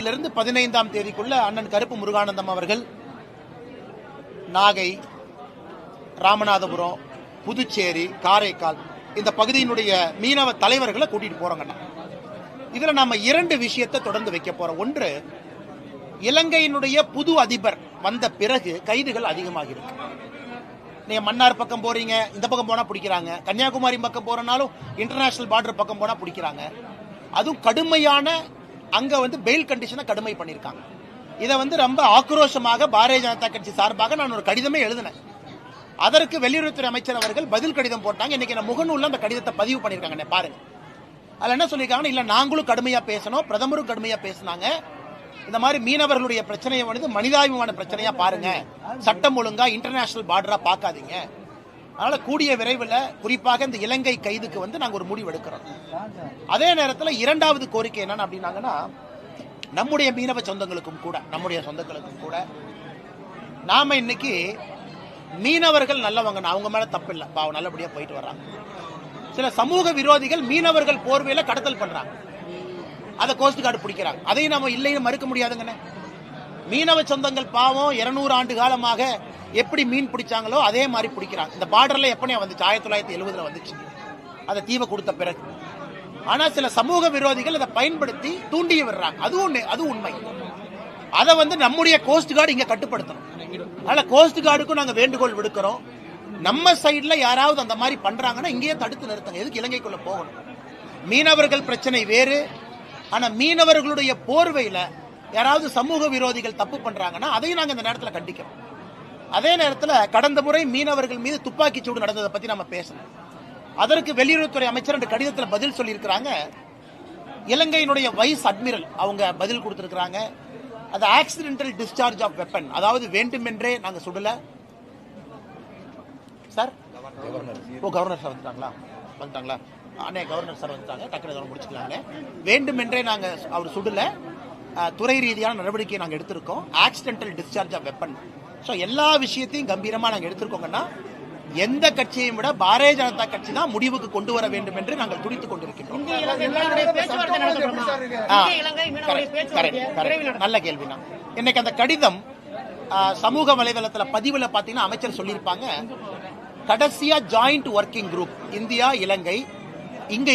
தேதியிலிருந்து 15ஆம் தேதிக்குள்ள அண்ணன் கருப்பு முருகானந்தம் அவர்கள் நாகை, ராமநாதபுரம், புதுச்சேரி, காரைக்கால் இந்த பகுதியினுடைய மீனவ தலைவர்களை கூட்டிட்டு போறோங்கண்ணா. இதுல நாம 2 விஷயத்தை தொடர்ந்து வைக்க போறோம். ஒன்று, இலங்கையினுடைய புது அதிபர் வந்த பிறகு கைதுகள் அதிகமாக இருக்கு. நீங்க மன்னார் பக்கம் போறீங்க, இந்த பக்கம் போனா பிடிக்கிறாங்க. கன்னியாகுமரி பக்கம் போறனாலும் இன்டர்நேஷனல் பார்டர் பக்கம் போனா பிடிக்கிறாங்க. அதுவும் கடுமையான அங்க பெயில் கண்டிஷனை கடுமை பண்ணிருக்காங்க. இதை ரொம்ப ஆக்ரோஷமாக பாரதிய ஜனதா கட்சி சார்பாக நான் ஒரு கடிதமே எழுதினேன். அதற்கு வெளியுறவுத்துறை அமைச்சர் அவர்கள் பதில் கடிதம் போட்டாங்க. இன்னைக்கு நான் முகநூல்ல அந்த கடிதத்தை பதிவு பண்ணிருக்காங்க, பாருங்க. அதுல என்ன சொல்லியிருக்காங்க, இல்ல நாங்களும் கடுமையா பேசணும், பிரதமரும் கடுமையா பேசினாங்க. இந்த மாதிரி மீனவர்களுடைய பிரச்சனையை மனிதாபிமான பிரச்சனையா பாருங்க, சட்டம் ஒழுங்கா இன்டர்நேஷனல் பார்டரா பார்க்காதீங்க. அதனால கூடிய விரைவில் குறிப்பாக இந்த இலங்கை கைதுக்கு நாங்க ஒரு முடிவு எடுக்கிறோம். அதே நேரத்தில் 2வது கோரிக்கை என்னன்னு அப்படின்னாங்கன்னா, நம்முடைய மீனவ சொந்தங்களுக்கும் கூட நாம இன்னைக்கு மீனவர்கள் நல்லவங்க, அவங்க மேல தப்பு இல்லை, பாவம் நல்லபடியா போயிட்டு வர்றாங்க. சில சமூக விரோதிகள் மீனவர்கள் போர்வையில கடத்தல் பண்றாங்க, அதை கோஸ்ட் கார்டு பிடிக்கிறாங்க. அதையும் நாம இல்லைன்னு மறுக்க முடியாதுங்கண்ணே. மீனவ சொந்தங்கள் பாவம் 200 ஆண்டு காலமாக எப்படி மீன் பிடிச்சாங்களோ அதே மாதிரி பிடிக்கிறாங்க. இந்த பார்டர்ல எப்பனே வந்துச்சு, 1970 வந்துச்சு, அதை தீவை கொடுத்த பிறகு. ஆனா சில சமூக விரோதிகள் அதை பயன்படுத்தி தூண்டிய விடுறாங்க. அது உண்மை. அதை நம்முடைய கோஸ்ட் கார்டு இங்க கட்டுப்படுத்தணும். அதனால கோஸ்ட் கார்டுக்கும் நாங்க வேண்டுகோள் விடுக்கிறோம். நம்ம சைட்ல யாராவது அந்த மாதிரி பண்றாங்கன்னா இங்கேயே தடுத்து நிறுத்துங்க. எதுக்கு இலங்கைக்குள்ள போகணும்? மீனவர்கள் பிரச்சனை வேறு. ஆனா மீனவர்களுடைய போர்வையில யாராவது சமூக விரோதிகள் தப்பு பண்றாங்கன்னா அதையும் நாங்க இந்த நேரத்தில் கண்டிக்கிறோம். அதே நேரத்தில் கடந்த முறை மீனவர்கள் மீது துப்பாக்கி சூடு நடந்ததை பத்தி நம்ம பேசணும். அதற்கு வெளியுறவுத்துறை அமைச்சர் என்ற கடிதத்தில் பதில் சொல்லியிருக்கிறாங்க. இலங்கையினுடைய வைஸ் அட்மிரல் அவங்க பதில் கொடுத்திருக்கிறாங்க. அது ஆக்சிடென்டல் டிஸ்சார்ஜ் ஆஃப் வெப்பன், அதாவது வேண்டுமென்றே நாங்க சுடல சார். கவர்னர் சார் வந்துட்டாங்களா? அண்ணே கவர்னர் சார் வந்துட்டாங்க, டக்குனு முடிச்சுக்கலாங்க. வேண்டுமென்றே நாங்க அவர் சுடல, துறை ரீதியான நடவடிக்கையை நாங்க எடுத்திருக்கோம். Accidental discharge of weapon. So எல்லா விஷயத்தையும் கம்பீரமா நாங்க எடுத்திருக்கோங்கன்னா, எந்த கட்சியையும் விட பாரதிய ஜனதா கட்சி தான் முடிவுக்கு கொண்டு வர வேண்டும் என்று நாங்கள் துடித்துக் கொண்டிருக்கிறோம். நல்ல கேள்வினா. இன்னைக்கு அந்த கடிதம் சமூக வலைதளத்தில் பதிவுல பாத்தீங்கன்னா அமைச்சர் சொல்லியிருப்பாங்க, கடைசியா ஜாயிண்ட் ஒர்க்கிங் குரூப் இந்தியா இலங்கை இங்க